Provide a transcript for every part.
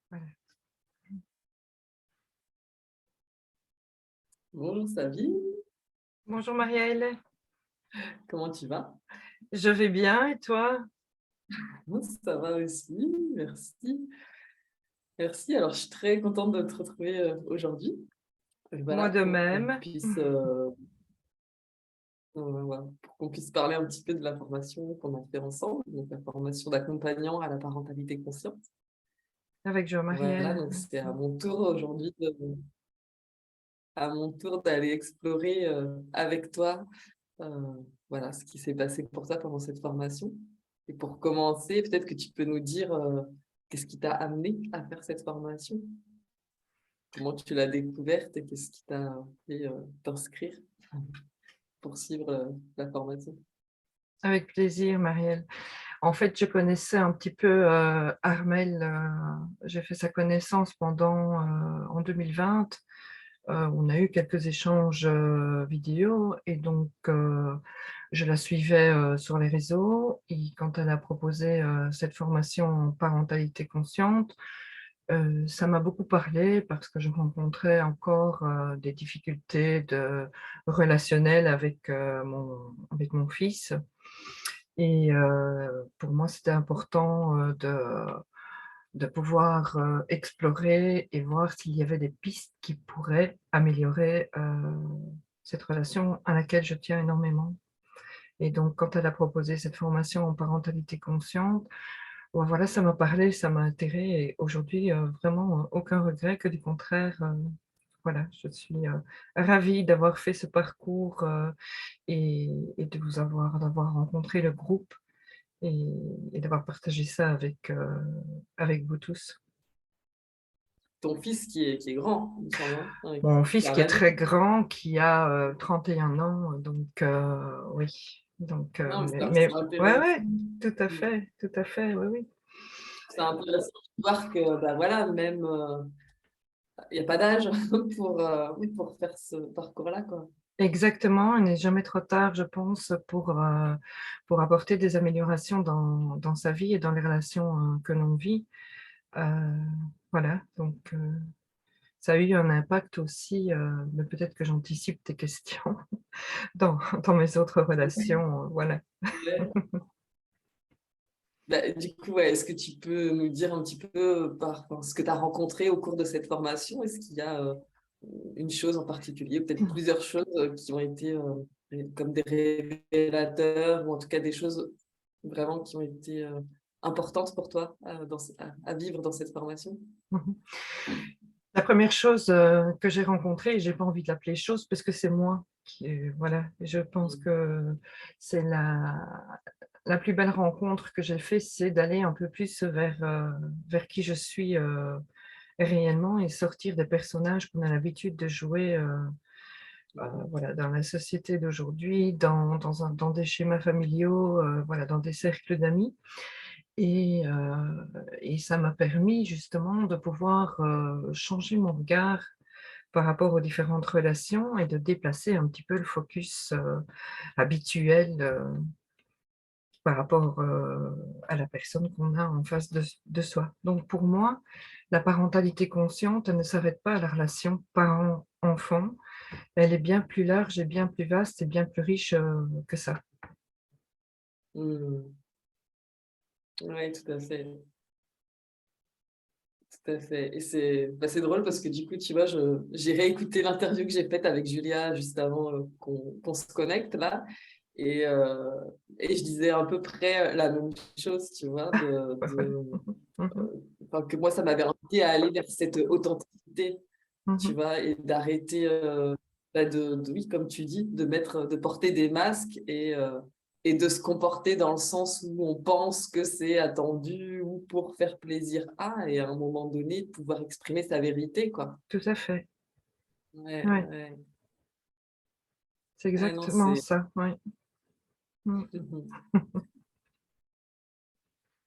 Voilà. Bonjour Sabine, Bonjour Marielle, comment tu vas? je vais bien et toi? Moi, ça va aussi, merci. Merci, alors je suis très contente de te retrouver aujourd'hui. Moi Voilà, de même. voilà, pour qu'on puisse parler un petit peu de la formation qu'on a fait ensemble, donc la formation d'accompagnant à la parentalité consciente. Avec Voilà, Jean-Marielle. donc c'est à mon tour aujourd'hui, à mon tour d'aller explorer avec toi euh, voilà, ce qui s'est passé pour toi pendant cette formation. Et pour commencer, peut-être que tu peux nous dire qu'est-ce qui t'a amené à faire cette formation? Comment tu l'as découverte et qu'est-ce qui t'a fait t'inscrire pour suivre la formation? Avec plaisir Marielle. En fait, je connaissais un petit peu Armel, j'ai fait sa connaissance pendant en 2020. On a eu quelques échanges vidéo et donc je la suivais sur les réseaux et quand elle a proposé cette formation en parentalité consciente, ça m'a beaucoup parlé parce que je rencontrais encore des difficultés relationnelles avec mon fils et pour moi c'était important de pouvoir explorer et voir s'il y avait des pistes qui pourraient améliorer cette relation à laquelle je tiens énormément. Et donc, quand elle a proposé cette formation en parentalité consciente, bon, voilà, ça m'a parlé, ça m'a attirée et aujourd'hui, vraiment aucun regret, que du contraire. Voilà, je suis ravie d'avoir fait ce parcours et d'avoir rencontré le groupe et d'avoir partagé ça avec vous tous. Ton fils qui est grand, il me semble, hein, Mon fils qui a qui un est âge. très grand, qui a 31 ans, donc oui. Donc, Non, mais c'est mais ouais, ouais, intéressant. tout à fait, oui, oui. C'est intéressant de voir que, bah, voilà, même, il n'y a pas d'âge pour faire ce parcours-là, quoi. Exactement, il n'est jamais trop tard, je pense, pour apporter des améliorations dans sa vie et dans les relations que l'on vit. Heu, voilà, donc ça a eu un impact aussi, mais peut-être que j'anticipe tes questions dans mes autres relations, voilà. Ouais. Bah, du coup, ouais, est-ce que tu peux nous dire un petit peu enfin, ce que tu as rencontré au cours de cette formation? Est-ce qu'il y a une chose en particulier, peut-être plusieurs choses qui ont été comme des révélateurs ou en tout cas des choses vraiment qui ont été importantes pour toi à vivre dans cette formation? La première chose, que j'ai rencontrée, et j'ai pas envie de l'appeler chose parce que c'est moi qui, voilà, je pense Mm. que c'est la plus belle rencontre que j'ai fait, c'est d'aller un peu plus vers qui je suis, réellement et sortir des personnages qu'on a l'habitude de jouer, voilà, dans la société d'aujourd'hui, dans des schémas familiaux, voilà, dans des cercles d'amis et ça m'a permis justement de pouvoir, changer mon regard par rapport aux différentes relations et de déplacer un petit peu le focus, habituel, par rapport, à la personne qu'on a en face de soi. Donc pour moi, la parentalité consciente, elle ne s'arrête pas à la relation parent-enfant, elle est bien plus large et bien plus vaste et bien plus riche, que ça. Mm. Oui, tout à fait. Tout à fait. Et c'est drôle parce que du coup, tu vois, j'ai réécouté l'interview que j'ai faite avec Julia juste avant qu'on se connecte là. Et, euh, et je disais à peu près la même chose, tu vois, Ouais, ouais. Mmh. enfin, que moi, ça m'avait invité à aller vers cette authenticité, tu Mmh. vois, et d'arrêter, bah, oui, comme tu dis, de porter des masques et de se comporter dans le sens où on pense que c'est attendu ou pour faire plaisir à, et à un moment donné, de pouvoir exprimer sa vérité, quoi. Tout à fait. Ouais, Ouais, ouais. c'est Ah non, exactement c'est... ça, ouais. Mmh.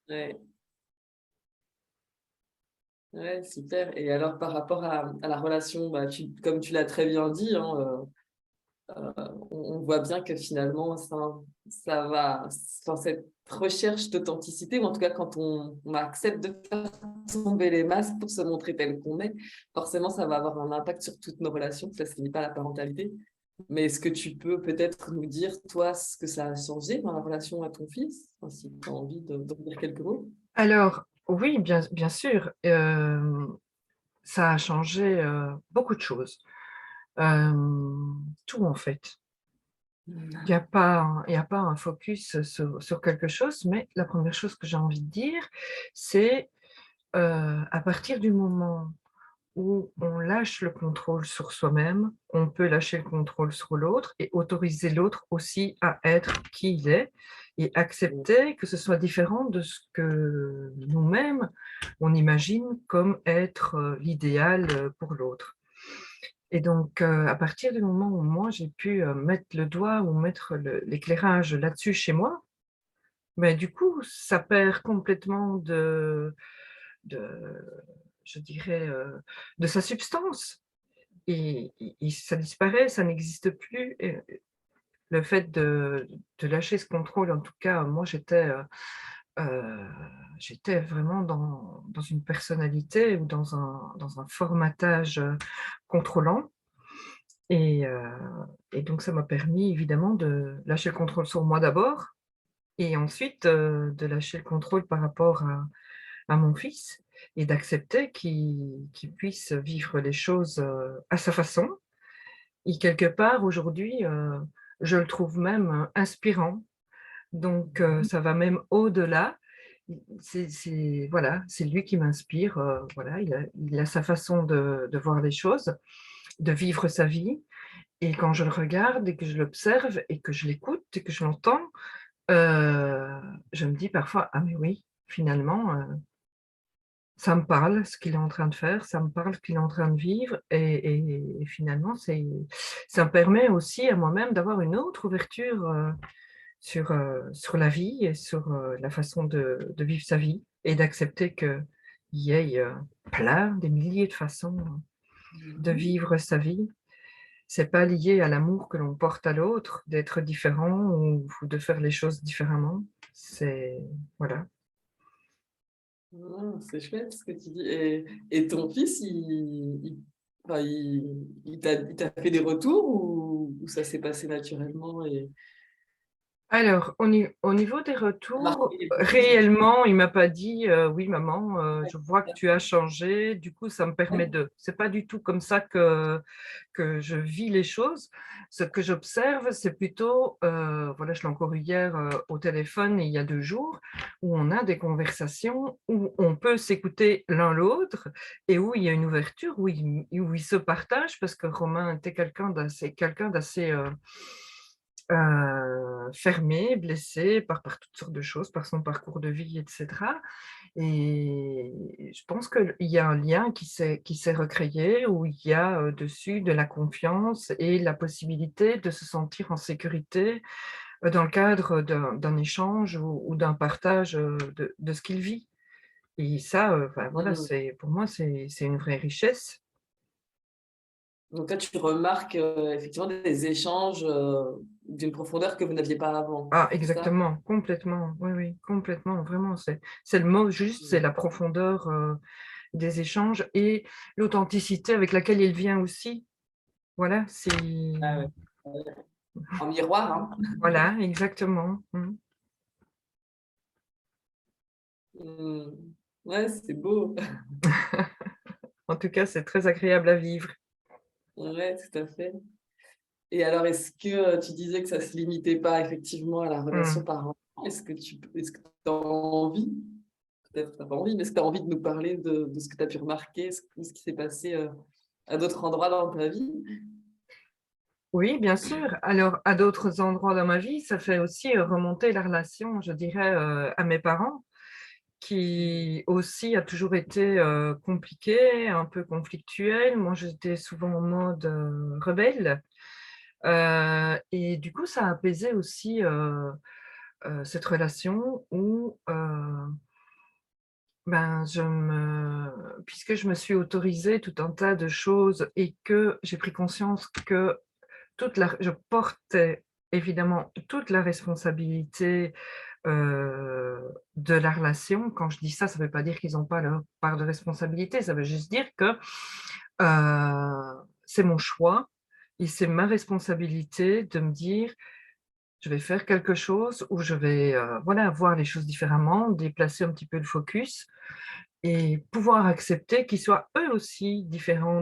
Ouais. Ouais, super. Et alors, par rapport à la relation, bah, comme tu l'as très bien dit, hein, on voit bien que finalement, ça va, enfin, cette recherche d'authenticité, ou en tout cas quand on accepte de faire tomber les masques pour se montrer tel qu'on est, forcément, ça va avoir un impact sur toutes nos relations. Ça ne se limite pas à la parentalité. Mais est-ce que tu peux peut-être nous dire, toi, ce que ça a changé dans la relation à ton fils, enfin, si tu as envie de dire quelques mots? Alors, oui, bien sûr, ça a changé beaucoup de choses. Tout en fait. Il y a pas un focus sur quelque chose, mais la première chose que j'ai envie de dire, c'est à partir du moment où on lâche le contrôle sur soi-même, on peut lâcher le contrôle sur l'autre et autoriser l'autre aussi à être qui il est et accepter que ce soit différent de ce que nous-mêmes, on imagine comme être l'idéal pour l'autre. Et donc, à partir du moment où moi j'ai pu mettre le doigt ou mettre l'éclairage là-dessus chez moi, mais du coup, ça perd complètement de je dirais, de sa substance. Et ça disparaît, ça n'existe plus. Et le fait de lâcher ce contrôle, en tout cas, moi, heu, j'étais vraiment dans une personnalité ou dans un formatage, contrôlant et heu et donc ça m'a permis évidemment de lâcher le contrôle sur moi d'abord et ensuite, de lâcher le contrôle par rapport à mon fils et d'accepter qu'il puisse vivre les choses, à sa façon. Et quelque part aujourd'hui, je le trouve même, inspirant. Donc ça va même au-delà. C'est voilà, c'est lui qui m'inspire, voilà, il a sa façon de voir les choses, de vivre sa vie et quand je le regarde et que je l'observe et que je l'écoute et que je l'entends, heu, je me dis parfois: «Ah mais oui, finalement, ça me parle ce qu'il est en train de faire, ça me parle ce qu'il est en train de vivre» et finalement ça me permet aussi à moi-même d'avoir une autre ouverture, sur la vie et sur, la façon de vivre sa vie et d'accepter qu'il y ait, plein, des milliers de façons de Mhm. vivre sa vie. C'est pas lié à l'amour que l'on porte à l'autre, d'être différent ou de faire les choses différemment. C'est voilà. Ah, c'est chouette ce que tu dis. Et ton fils, enfin, il t'a fait des retours ou ça s'est passé naturellement et Alors, au niveau des retours, marqué quelque chose? réellement, il m'a pas dit: «Oui maman, Ouais, je vois que tu as changé, du coup ça me permet ouais, de». C'est pas du tout comme ça que je vis les choses. Ce que j'observe, c'est plutôt, voilà, je l'ai encore eu hier, au téléphone il y a 2 jours, où on a des conversations où on peut s'écouter l'un l'autre et où il y a une ouverture, où ils se partagent parce que Romain était quelqu'un d'assez, fermé, blessé par toutes sortes de choses, par son parcours de vie et cetera et je pense qu'il y a un lien qui s'est recréé où il y a, dessus de la confiance et la possibilité de se sentir en sécurité, dans le cadre d'un échange ou d'un partage, de ce qu'il vit et ça, enfin voilà, mmh. c'est pour moi, c'est une vraie richesse. Donc toi, tu remarques, effectivement des échanges, d'une profondeur que vous n'aviez pas avant, Ah c'est ça? exactement, complètement, oui, oui, complètement, vraiment, c'est le mot juste, c'est Mmh. la profondeur, des échanges et l'authenticité avec laquelle il vient aussi. Voilà, c'est Ah ouais. Ouais. En miroir, hein? voilà, exactement. Mmh. Mmh. Ouais, c'est beau. En tout cas, c'est très agréable à vivre. Ouais, tout à fait. Et alors, est-ce que, tu disais que ça se limitait pas effectivement à la relation Mmh. parent. Est-ce que tu as envie, peut-être tu as pas envie, mais est-ce que tu as envie de nous parler de ce que tu as pu remarquer, ce qui s'est passé, à d'autres endroits dans ta vie? Oui, bien sûr. Alors, à d'autres endroits dans ma vie, ça fait aussi, remonter la relation, je dirais, à mes parents, Mmh. qui aussi a toujours été, compliquée, un peu conflictuelle. Moi, j'étais souvent en mode, rebelle, et du coup, ça a apaisé aussi, cette relation où, ben, puisque je me suis autorisée tout un tas de choses et que j'ai pris conscience que je portais évidemment toute la responsabilité de la relation. Quand je dis ça, ça ne veut pas dire qu'ils n'ont pas leur part de responsabilité, ça veut juste dire que c'est mon choix et c'est ma responsabilité de me dire: «Je vais faire quelque chose» ou je vais, voilà, voir les choses différemment, déplacer un petit peu le focus et pouvoir accepter qu'ils soient eux aussi différents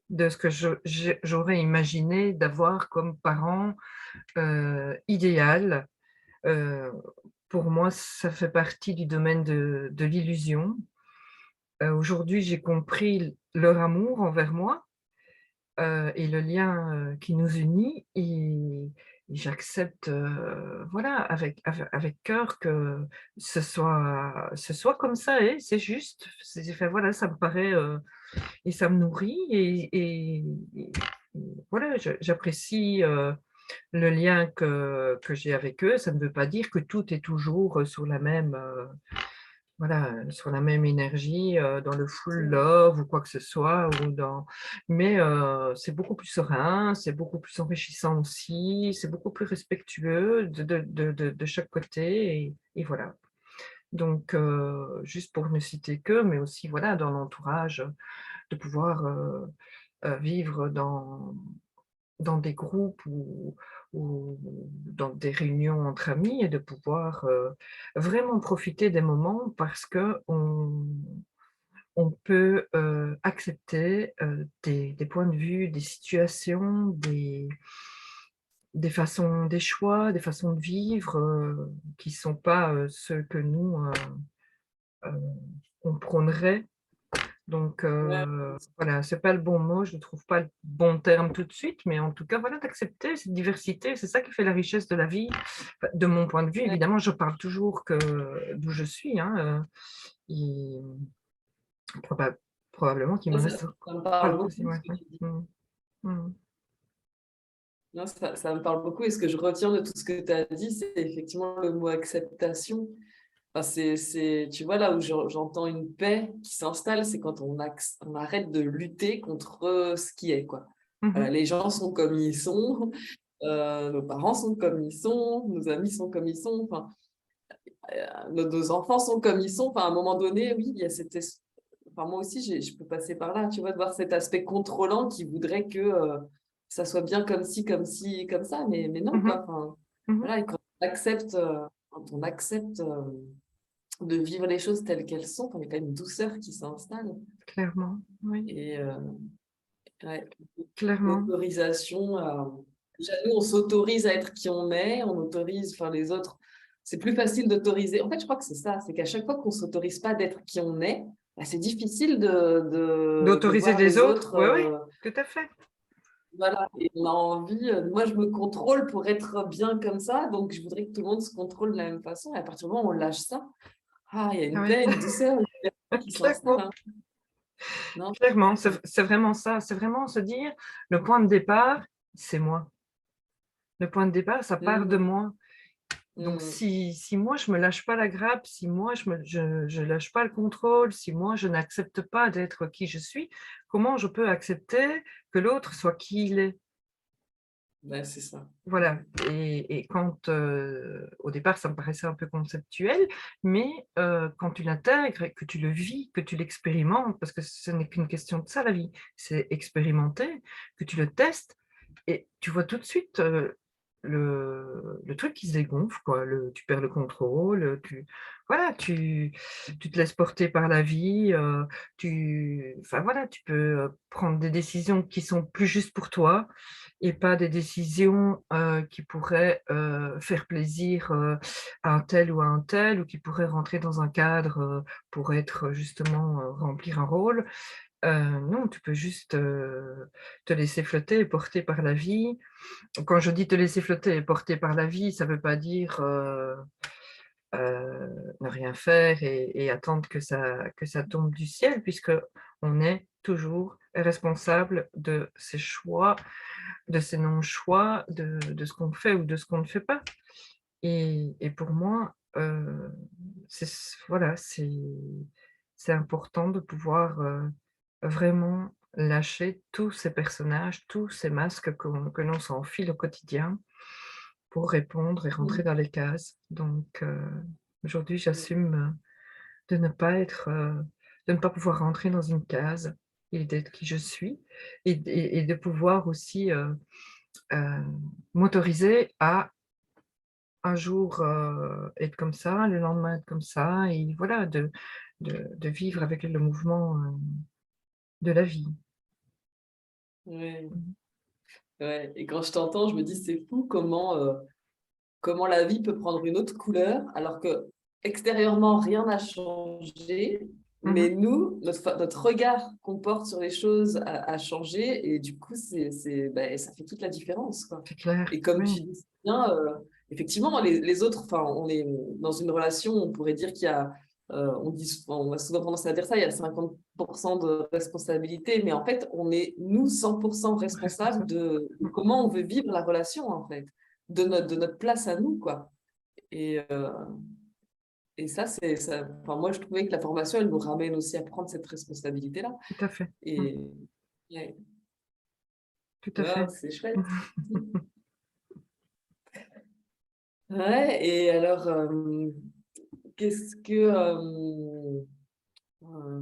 de ce que j'aurais imaginé d'avoir comme parent, idéal. Heu, pour moi, ça fait partie du domaine de l'illusion. Aujourd'hui, j'ai compris leur amour envers moi, et le lien, qui nous unit et j'accepte, voilà, avec cœur que ce soit comme ça et c'est juste. C'est enfin, voilà, ça me paraît, et ça me nourrit et voilà, j'apprécie, le lien que j'ai avec eux. Ça ne veut pas dire que tout est toujours, sur la même, voilà, sur la même énergie, dans le full love ou quoi que ce soit ou dans mais c'est beaucoup plus serein, c'est beaucoup plus enrichissant aussi, c'est beaucoup plus respectueux de chaque côté et voilà. Donc juste pour ne citer qu'eux, mais aussi voilà, dans l'entourage, de pouvoir, vivre dans des groupes ou dans des réunions entre amis et de pouvoir, vraiment profiter des moments parce qu'on peut, accepter, des points de vue, des situations, des façons des choix, des façons de vivre, qui ne sont pas, ceux que nous, heu, on prônerait. Donc Ouais, voilà, c'est pas le bon mot, je ne trouve pas le bon terme tout de suite, mais en tout cas, voilà, d'accepter cette diversité, c'est ça qui fait la richesse de la vie. Enfin, de mon point de vue, ouais. évidemment, je parle toujours que d'où je suis, hein, et probablement qu'il Ouais, me ça, reste ça me pas parle le beaucoup ouais, ce que ouais. tu dis. Mmh. Mmh. Non, ça me parle beaucoup et ce que je retiens de tout ce que tu as dit, c'est effectivement le mot acceptation. Enfin, tu vois, là où j'entends une paix qui s'installe, c'est quand on arrête de lutter contre ce qui est, quoi. Mmh Voilà, mh. les gens sont comme ils sont, nos parents sont comme ils sont, nos amis sont comme ils sont, enfin, nos enfants sont comme ils sont. Enfin, à un moment donné, oui, il y a enfin, moi aussi, je peux passer par là, tu vois, de voir cet aspect contrôlant qui voudrait que ça soit bien comme ci, comme ci, comme ça, mais non, Mmh. quoi. Enfin, Mmh. voilà, et quand on accepte de vivre les choses telles qu'elles sont, enfin, il y a quand même une douceur qui s'installe. Clairement, oui, Et ouais, clairement. l'autorisation déjà, nous, on s'autorise à être qui on est, on autorise, enfin, les autres. C'est plus facile d'autoriser. En fait, je crois que c'est ça, c'est qu'à chaque fois qu'on s'autorise pas d'être qui on est, bah, c'est difficile de D'autoriser voir les les autres, autres. oui, oui, tout à fait. Voilà, et on a envie, moi je me contrôle pour être bien comme ça, donc je voudrais que tout le monde se contrôle de la même façon. Et à partir du moment où on lâche ça, ah, il y a une Oui, paix, une douceur, une liberté qui s'installe, clairement. hein. Non, Clairement, c'est vraiment ça, c'est vraiment se dire: «Le point de départ, c'est moi. Le point de départ, ça part de mmh, moi». Donc mmh. si moi je me lâche pas la grappe, si moi je lâche pas le contrôle, si moi je n'accepte pas d'être qui je suis, comment je peux accepter que l'autre soit qui il est? Ouais, c'est ça. Voilà et quand, au départ ça me paraissait un peu conceptuel, mais quand tu l'intègres et que tu le vis, que tu l'expérimentes, parce que ce n'est qu'une question de ça la vie, c'est expérimenter, que tu le testes et tu vois tout de suite, le truc qui se dégonfle quoi, tu perds le contrôle, voilà, tu te laisses porter par la vie, enfin voilà, tu peux, prendre des décisions qui sont plus justes pour toi et pas des décisions, qui pourraient, faire plaisir, à un tel ou à un tel ou qui pourraient rentrer dans un cadre, pour être justement, remplir un rôle. Non, tu peux juste, te laisser flotter et porter par la vie. Quand je dis te laisser flotter et porter par la vie, ça ne veut pas dire, ne rien faire et attendre que ça tombe du ciel puisque on est toujours responsable de ses choix, de ses non-choix, de ce qu'on fait ou de ce qu'on ne fait pas et pour moi, voilà, c'est important de pouvoir, vraiment, lâcher tous ces personnages, tous ces masques que l'on s'enfile au quotidien pour répondre et rentrer dans les cases. Donc, aujourd'hui, j'assume de ne pas être, de ne pas pouvoir rentrer dans une case et d'être qui je suis et de pouvoir aussi heu, m'autoriser à un jour, être comme ça, le lendemain être comme ça et voilà, de vivre avec le mouvement, de la vie. Ouais, Mmh. ouais, et quand je t'entends, je me dis: «C'est fou comment la vie peut prendre une autre couleur alors que extérieurement rien n'a changé, Mmh mh. mais nous, notre regard qu'on porte sur les choses a changé et du coup, ça fait toute la différence, quoi. C'est clair, Et comme oui, tu dis si bien, effectivement, les autres, enfin, on est dans une relation, on pourrait dire qu'il y a, on a souvent tendance à dire ça, il y a 50 de responsabilité, mais en fait, on est, nous, 100 responsables responsable. de Mmh. comment on veut vivre la relation, en fait, de notre place à nous, quoi. Et, euh, et ça, enfin, moi, je trouvais que la formation, elle nous ramène aussi à prendre cette responsabilité-là. Tout à fait. Mmh. Et ouais, Tout à ouais, fait. c'est chouette. Ouais, et alors, qu'est-ce que,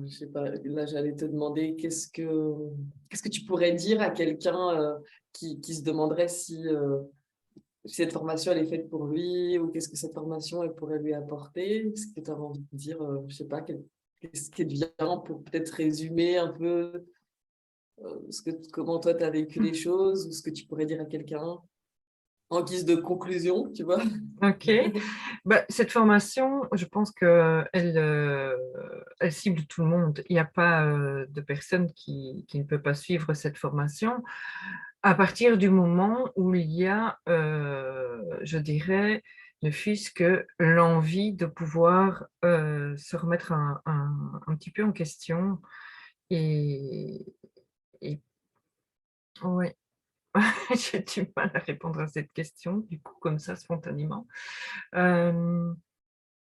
je sais pas, là, j'allais te demander, qu'est-ce que tu pourrais dire à quelqu'un qui se demanderait si cette formation, elle est faite pour lui, ou qu'est-ce que cette formation, elle pourrait lui apporter? Est-ce que tu as envie de dire, je sais pas, qu'est-ce qui te vient pour peut-être résumer un peu comment toi, tu as vécu les choses, ou ce que tu pourrais dire à quelqu'un en guise de conclusion, tu vois? OK. Bah, cette formation, je pense qu'elle, elle cible tout le monde. Il n'y a pas, de personne qui ne peut pas suivre cette formation, à partir du moment où il y a, je dirais, ne fût-ce que l'envie de pouvoir, se remettre un petit peu en question et et ouais, j'ai du mal à répondre à cette question, du coup, comme ça, spontanément. Hem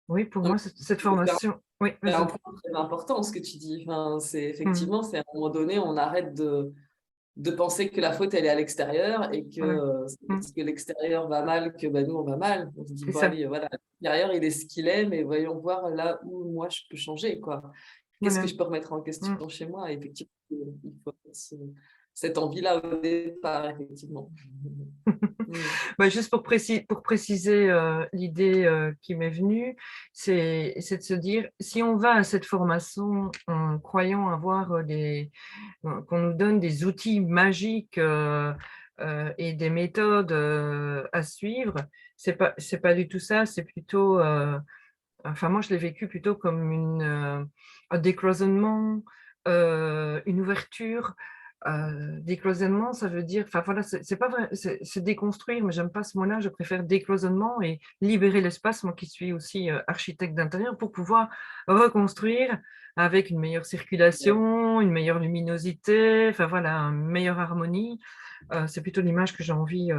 Oui, pour moi, cette formation oui, C'est un vas-y. point très important ce que tu dis. Enfin, c'est Mmh. effectivement, c'est à un moment donné, on arrête de penser que la faute, elle est à l'extérieur et que Ouais. c'est Mmh. parce que l'extérieur va mal que bah, nous, on va mal. On se dit, C'est bon, ça, allez, voilà, l'intérieur, il est ce qu'il est, mais voyons voir là où moi, je peux changer, quoi. Qu'est-ce que voilà. je peux remettre en Mmh. question chez moi? Et effectivement, il faut cette envie-là au départ, effectivement. Mm. Bah, juste pour préciser, l'idée, qui m'est venue, c'est de se dire: si on va à cette formation en croyant avoir, qu'on nous donne des outils magiques, et des méthodes, à suivre, c'est pas du tout ça, c'est plutôt, enfin moi je l'ai vécu plutôt comme un décloisonnement, une ouverture. Décloisonnement, ça veut dire enfin voilà, c'est pas vrai, c'est déconstruire, mais j'aime pas ce mot-là, je préfère décloisonnement et libérer l'espace, moi qui suis aussi, architecte d'intérieur, pour pouvoir reconstruire avec une meilleure Ouais. circulation, une meilleure luminosité, enfin voilà, une meilleure harmonie. C'est plutôt l'image que j'ai envie,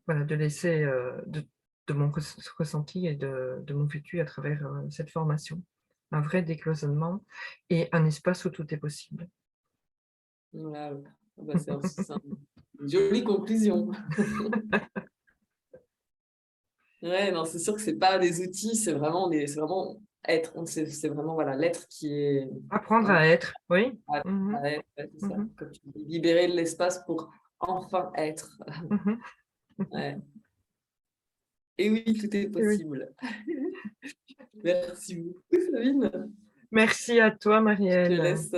voilà, de laisser, de mon ressenti et de mon vécu à travers, cette formation. Un vrai décloisonnement et un espace où tout est possible. Voilà. Ah bah, une jolie conclusion. Ouais, non, c'est sûr que c'est pas des outils, c'est vraiment être. C'est vraiment voilà, l'être qui est Apprendre un à être, oui. à Mmh mh. à être, ouais, c'est ça. Mmh. Comme tu dis, libérer de l'espace pour enfin être. Mmh. Ouais. Et oui, tout est Et oui. possible. Merci beaucoup, Sabine. Merci à toi, Je te Marielle. laisse,